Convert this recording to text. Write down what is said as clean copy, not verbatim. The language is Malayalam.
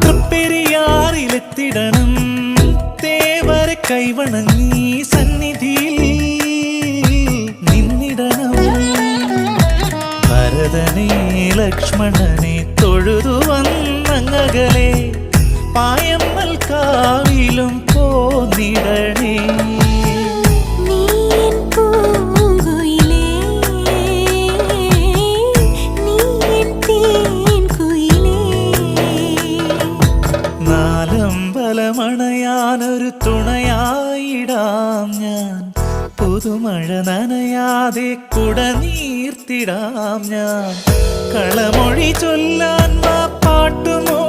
തൃപ്പെരിയാറിലെത്തിടണം തേവരെ കൈവണങ്ങി സന്നിധിയിൽ നിന്നിടണം. ഭരതനെ ലക്ഷ്മണനെ തൊഴുതു വന്നങ്ങകലെ പായമ്മൽ കാവിലും പോന്നിടണേ. നാലമ്പലമണയാനൊരു തുണയായിടാം ഞാൻ, പുതുമഴ നനയാതെ കുട നീർത്തിടാം ഞാൻ. കളമൊഴി ചൊല്ലാൻ പാട്ടുമോ